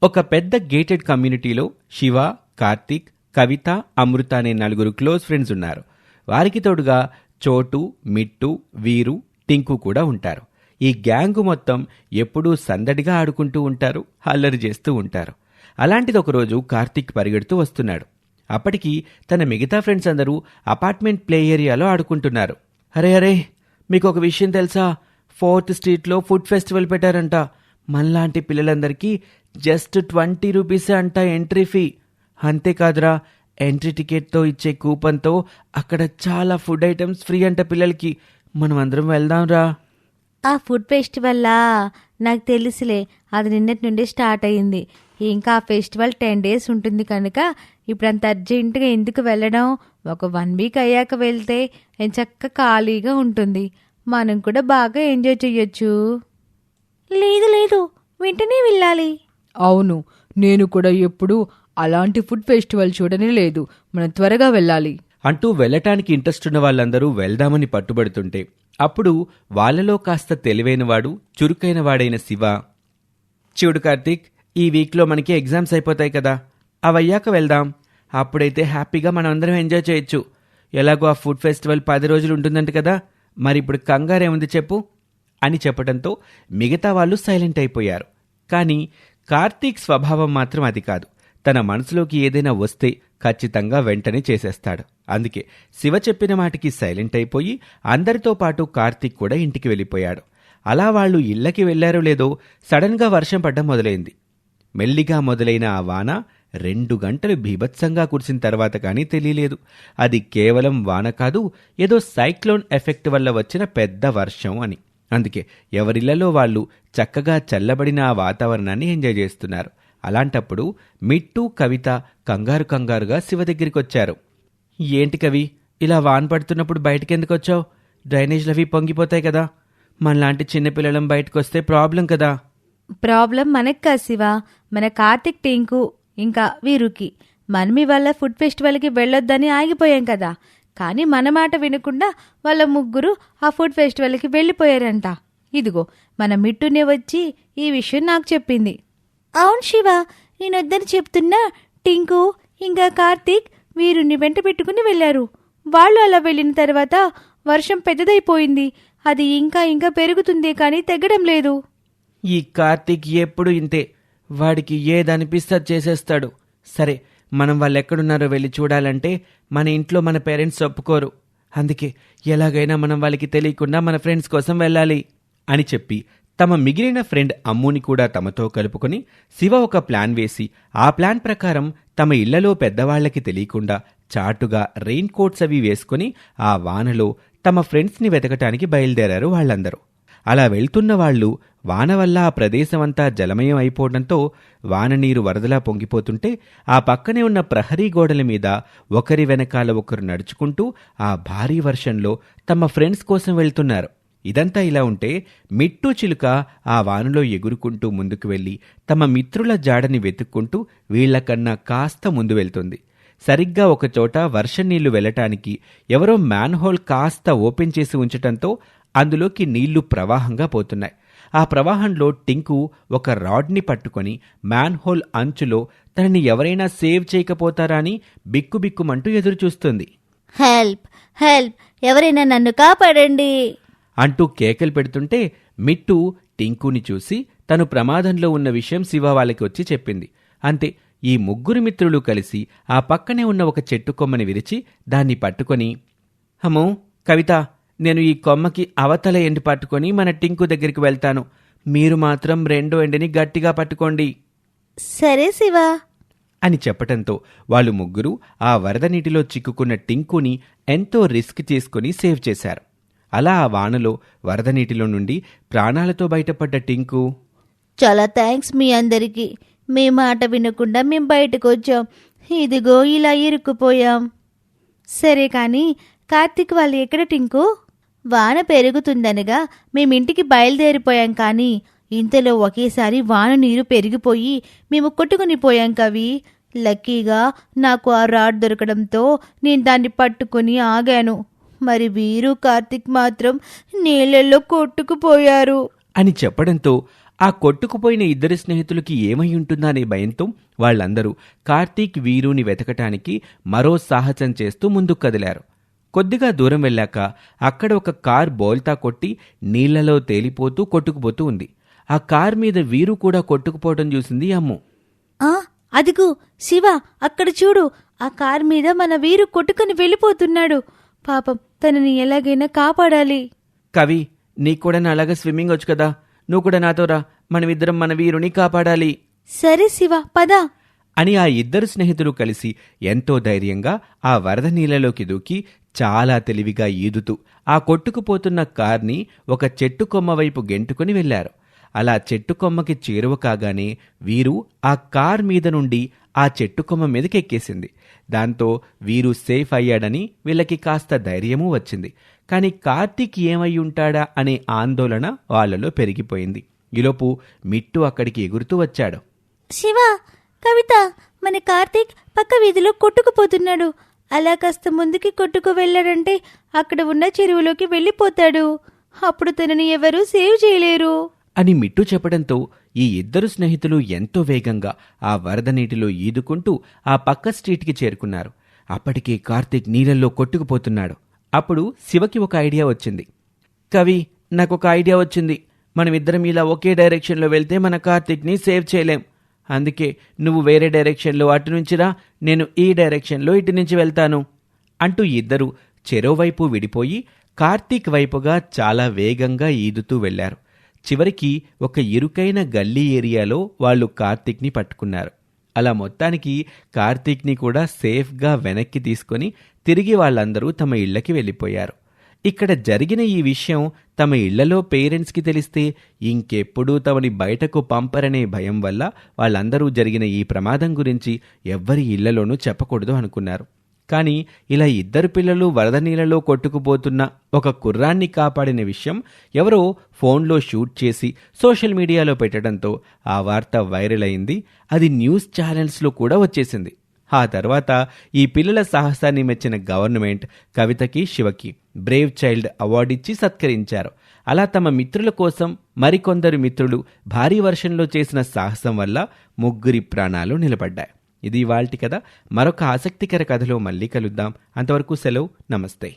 ఒక పెద్ద గేటెడ్ కమ్యూనిటీలో శివ, కార్తీక్, కవిత, అమృత అనే 4 క్లోజ్ ఫ్రెండ్స్ ఉన్నారు. వారికి తోడుగా చోటు, మిట్టు, వీరు, టింకు కూడా ఉంటారు. ఈ గ్యాంగు మొత్తం ఎప్పుడూ సందడిగా ఆడుకుంటూ ఉంటారు, అల్లరి చేస్తూ ఉంటారు. అలాంటిది ఒకరోజు కార్తీక్ పరిగెడుతూ వస్తున్నాడు. అప్పటికి తన మిగతా ఫ్రెండ్స్ అందరూ అపార్ట్మెంట్ ప్లే ఏరియాలో ఆడుకుంటున్నారు. అరే, మీకు ఒక విషయం తెలుసా? 4th స్ట్రీట్లో ఫుడ్ ఫెస్టివల్ పెట్టారంట. మనలాంటి పిల్లలందరికీ జస్ట్ 20 రూపీసే అంట ఎంట్రీ ఫీ. అంతేకాదురా, ఎంట్రీ టికెట్తో ఇచ్చే కూపన్తో అక్కడ చాలా ఫుడ్ ఐటమ్స్ ఫ్రీ అంట పిల్లలకి. మనం అందరం వెళ్దాంరా. ఆ ఫుడ్ ఫెస్టివల్లా? నాకు తెలుసులే, అది నిన్నటి నుండి స్టార్ట్ అయ్యింది. ఇంకా ఆ ఫెస్టివల్ 10 days ఉంటుంది కనుక ఇప్పుడంత అర్జెంటుగా ఎందుకు వెళ్ళడం? ఒక 1 week అయ్యాక వెళ్తే ఎంచక్క ఖాళీగా ఉంటుంది. మనం కూడా బాగా ఎంజాయ్ చెయ్యొచ్చు. లేదు, వెంటనే వెళ్ళాలి. అవును, నేను కూడా ఎప్పుడు అలాంటి ఫుడ్ ఫెస్టివల్ చూడనే లేదు. మనం త్వరగా వెళ్ళాలి అంటూ వెళ్ళటానికి ఇంట్రెస్ట్ ఉన్న వాళ్ళందరూ వెళ్దామని పట్టుబడుతుంటే అప్పుడు వాళ్లలో కాస్త తెలివైనవాడు, చురుకైన వాడైన శివ, చూడు కార్తీక్, ఈ వీక్లో మనకి ఎగ్జామ్స్ అయిపోతాయి కదా, అవయ్యాక వెళ్దాం. అప్పుడైతే హ్యాపీగా మనం అందరం ఎంజాయ్ చేయొచ్చు. ఎలాగో ఆ ఫుడ్ ఫెస్టివల్ 10 రోజులు ఉంటుందంట కదా, మరి ఇప్పుడు కంగారేముంది చెప్పు అని చెప్పడంతో మిగతా వాళ్ళు సైలెంట్ అయిపోయారు. కానీ కార్తీక్ స్వభావం మాత్రం అది కాదు. తన మనసులోకి ఏదైనా వస్తే ఖచ్చితంగా వెంటనే చేసేస్తాడు. అందుకే శివ చెప్పిన మాటకి సైలెంట్ అయిపోయి అందరితో పాటు కార్తీక్ కూడా ఇంటికి వెళ్ళిపోయాడు. అలా వాళ్ళు ఇళ్లకి వెళ్లారో లేదో సడన్గా వర్షం పడ్డం మొదలైంది. మెల్లిగా మొదలైన ఆ వాన 2 గంటలు బీభత్సంగా కురిసిన తర్వాత కానీ తెలియలేదు అది కేవలం వాన కాదు, ఏదో సైక్లోన్ ఎఫెక్ట్ వల్ల వచ్చిన పెద్ద వర్షం అని. అందుకే ఎవరిళ్లలో వాళ్ళు చక్కగా చల్లబడిన ఆ వాతావరణాన్ని ఎంజాయ్ చేస్తున్నారు. అలాంటప్పుడు మిట్టు, కవిత కంగారుగా శివ దగ్గరికి వచ్చారు. ఏంటి కవి, ఇలా వాన పడుతున్నప్పుడు బయటకెందుకు వచ్చావు? డ్రైనేజ్లవి పొంగిపోతాయి కదా, మనలాంటి చిన్నపిల్లలం బయటకొస్తే ప్రాబ్లం కదా. ప్రాబ్లం మనకు కాదు శివ, మన కార్తీక్, టింకు ఇంకా వీరుకి. మనం ఇవాళ ఫుడ్ ఫెస్టివల్కి వెళ్ళొద్దని ఆగిపోయాం కదా, కానీ మన మాట వినకుండా వాళ్ళ ముగ్గురు ఆ ఫుడ్ ఫెస్టివల్కి వెళ్ళిపోయారంట. ఇదిగో మన మిట్టునే వచ్చి ఈ విషయం నాకు చెప్పింది. అవును శివ, నేనొద్దని చెప్తున్నా టింకు ఇంకా కార్తీక్ వీరుని వెంట పెట్టుకుని వెళ్లారు. వాళ్ళు అలా వెళ్ళిన తర్వాత వర్షం పెద్దదైపోయింది. అది ఇంకా పెరుగుతుందే కానీ తగ్గడం లేదు. ఈ కార్తీక్ ఎప్పుడు ఇంతే, వాడికి ఏదనిపిస్తే చేసేస్తాడు. సరే, మనం వాళ్ళు ఎక్కడున్నారో వెళ్ళి చూడాలంటే మన ఇంట్లో మన పేరెంట్స్ ఒప్పుకోరు. అందుకే ఎలాగైనా మనం వాళ్ళకి తెలియకుండా మన ఫ్రెండ్స్ కోసం వెళ్ళాలి అని చెప్పి తమ మిగిలిన ఫ్రెండ్ అమ్ముని కూడా తమతో కలుపుకొని శివ ఒక ప్లాన్ వేసి ఆ ప్లాన్ ప్రకారం తమ ఇళ్లలో పెద్దవాళ్లకి తెలియకుండా చాటుగా రెయిన్ కోట్స్ అవి వేసుకుని ఆ వానలో తమ ఫ్రెండ్స్ని వెతకటానికి బయలుదేరారు వాళ్ళందరూ. అలా వెళ్తున్న వాళ్ళు వాన వల్ల ఆ ప్రదేశమంతా జలమయం అయిపోవడంతో వాన నీరు వరదలా పొంగిపోతుంటే ఆ పక్కనే ఉన్న ప్రహరీ గోడల మీద ఒకరి వెనకాల ఒకరు నడుచుకుంటూ ఆ భారీ వర్షంలో తమ ఫ్రెండ్స్ కోసం వెళ్తున్నారు. ఇదంతా ఇలా ఉంటే మిట్టు చిలుక ఆ వానలో ఎగురుకుంటూ ముందుకు వెళ్లి తమ మిత్రుల జాడని వెతుక్కుంటూ వీళ్లకన్నా కాస్త ముందు వెళ్తుంది. సరిగ్గా ఒకచోట వర్షం నీళ్లు వెళ్లటానికి ఎవరో మ్యాన్హోల్ కాస్త ఓపెన్ చేసి ఉంచటంతో అందులోకి నీళ్లు ప్రవాహంగా పోతున్నాయి. ఆ ప్రవాహంలో టింకు ఒక రాడ్ని పట్టుకొని మ్యాన్హోల్ అంచులో తనని ఎవరైనా సేవ్ చేయకపోతారా అని బిక్కుబిక్కుమంటూ ఎదురుచూస్తుంది. హెల్ప్, ఎవరైనా నన్ను కాపాడండి అంటూ కేకలు పెడుతుంటే మిట్టు టింకుని చూసి తను ప్రమాదంలో ఉన్న విషయం శివ వాళ్ళకి వచ్చి చెప్పింది. అంతే, ఈ ముగ్గురు మిత్రులు కలిసి ఆ పక్కనే ఉన్న ఒక చెట్టు కొమ్మని విరిచి దాన్ని పట్టుకొని, అమ్మో కవిత, నేను ఈ కొమ్మకి అవతల ఎండి పట్టుకొని మన టింకు దగ్గరికి వెళ్తాను, మీరు మాత్రం 2వ ఎండిని గట్టిగా పట్టుకోండి. సరే శివ అని చెప్పటంతో వాళ్ళు ముగ్గురు ఆ వరద నీటిలో చిక్కుకున్న టింకుని ఎంతో రిస్క్ తీసుకుని సేవ్ చేశారు. అలా ఆ వానలో వరద నీటిలో నుండి ప్రాణాలతో బయటపడ్డ టింకు, చాలా థ్యాంక్స్ మీ అందరికీ. మీ మాట వినకుండా మేం బయటకు వచ్చాం, ఇదిగో ఇలా ఇరుక్కుపోయాం. సరే కానీ కార్తీక్ వాళ్ళు ఎక్కడ టింకు? వాన పెరుగుతుందనగా మేమింటికి బయలుదేరిపోయాం, కానీ ఇంతలో ఒకేసారి వాన నీరు పెరిగిపోయి మేము కొట్టుకుని పోయాం కవి. లక్కీగా నాకు ఆ రాడ్ దొరకడంతో నేను దాన్ని పట్టుకుని ఆగాను. మరి వీరు, కార్తీక్ మాత్రం నీళ్ళల్లో కొట్టుకుపోయారు అని చెప్పడంతో ఆ కొట్టుకుపోయిన ఇద్దరి స్నేహితులకి ఏమై ఉంటుందా అనే భయంతో వాళ్ళందరూ కార్తీక్ వీరుని వెతకటానికి మరో సాహసం చేస్తూ ముందుకు కదిలారు. కొద్దిగా దూరం వెళ్ళాక అక్కడ ఒక కార్ బోల్తా కొట్టి నీళ్లలో తేలిపోతూ కొట్టుకుపోతూ ఉంది. ఆ కార్ మీద వీరు కూడా కొట్టుకుపోవటం చూసింది అమ్ము. అదిగో శివ, అక్కడ చూడు, ఆ కార్ మీద మన వీరు కొట్టుకుని వెళ్ళిపోతున్నాడు. పాపం, తనని ఎలాగైనా కాపాడాలి. కవి, నీకు కూడా నాలాగా స్విమ్మింగ్ వచ్చు కదా, నువ్వు కూడా నాతో రా, మనమిద్దరం మన వీరుని కాపాడాలి. సరే శివ, పద అని ఆ ఇద్దరు స్నేహితులు కలిసి ఎంతో ధైర్యంగా ఆ వరద నీళ్లలోకి దూకి చాలా తెలివిగా ఈదుతూ ఆ కొట్టుకుపోతున్న కార్ని ఒక చెట్టు కొమ్మ వైపు గెంటుకుని వెళ్లారు. అలా చెట్టు కొమ్మకి చేరువ కాగానే వీరు ఆ కార్ మీద నుండి ఆ చెట్టు కొమ్మ మీదకెక్కేసింది. దాంతో వీరు సేఫ్ అయ్యాడని వీళ్ళకి కాస్త ధైర్యమూ వచ్చింది. కాని కార్తీక్ ఏమై ఉంటాడా అనే ఆందోళన వాళ్లలో పెరిగిపోయింది. ఈలోపు మిట్టు అక్కడికి ఎగురుతూ వచ్చాడు. శివ, కవిత, మన కార్తీక్ పక్క వీధిలో కొట్టుకుపోతున్నాడు. అలా కాస్త ముందుకి కొట్టుకు వెళ్ళాడంటే అక్కడ ఉన్న చెరువులోకి వెళ్ళిపోతాడు. అప్పుడు తనని ఎవరూ సేవ్ చేయలేరు అని మిట్టు చెప్పడంతో ఈ ఇద్దరు స్నేహితులు ఎంతో వేగంగా ఆ వరద నీటిలో ఈదుకుంటూ ఆ పక్క స్ట్రీట్కి చేరుకున్నారు. అప్పటికే కార్తీక్ నీళ్ళల్లో కొట్టుకుపోతున్నాడు. అప్పుడు శివకి ఒక ఐడియా వచ్చింది. కవి, నాకొక ఐడియా వచ్చింది. మనమిద్దరం ఇలా ఒకే డైరెక్షన్లో వెళ్తే మన కార్తీక్ని సేవ్ చేయలేం. అందుకే నువ్వు వేరే డైరెక్షన్లో అటు నుంచి రా, నేను ఈ డైరెక్షన్లో ఇటు నుంచి వెళ్తాను అంటూ ఇద్దరు చెరోవైపు విడిపోయి కార్తీక్ వైపుగా చాలా వేగంగా ఈదుతూ వెళ్లారు. చివరికి ఒక ఇరుకైన గల్లీ ఏరియాలో వాళ్ళు కార్తీక్ని పట్టుకున్నారు. అలా మొత్తానికి కార్తీక్ని కూడా సేఫ్గా వెనక్కి తీసుకొని తిరిగి వాళ్ళందరూ తమ ఇళ్లకి వెళ్ళిపోయారు. ఇక్కడ జరిగిన ఈ విషయం తమ ఇళ్లలో పేరెంట్స్కి తెలిస్తే ఇంకెప్పుడూ తమని బయటకు పంపరనే భయం వల్ల వాళ్ళందరూ జరిగిన ఈ ప్రమాదం గురించి ఎవ్వరి ఇళ్లలోనూ చెప్పకూడదు అనుకున్నారు. కానీ ఇలా ఇద్దరు పిల్లలు వరద నీళ్ళలో కొట్టుకుపోతున్న ఒక కుర్రాన్ని కాపాడిన విషయం ఎవరో ఫోన్లో షూట్ చేసి సోషల్ మీడియాలో పెట్టడంతో ఆ వార్త వైరల్ అయింది. అది న్యూస్ ఛానల్స్లో కూడా వచ్చేసింది. ఆ తర్వాత ఈ పిల్లల సాహసాన్ని మెచ్చిన గవర్నమెంట్ కవితకి, శివకి బ్రేవ్ చైల్డ్ అవార్డిచ్చి సత్కరించారు. అలా తమ మిత్రుల కోసం మరికొందరు మిత్రులు భారీ వర్షంలో చేసిన సాహసం వల్ల ముగ్గురి ప్రాణాలు నిలబడ్డాయి. ఇది ఇవాల్టి కథ. మరొక ఆసక్తికర కథలో మళ్ళీ కలుద్దాం. అంతవరకు సెలవు, నమస్తే.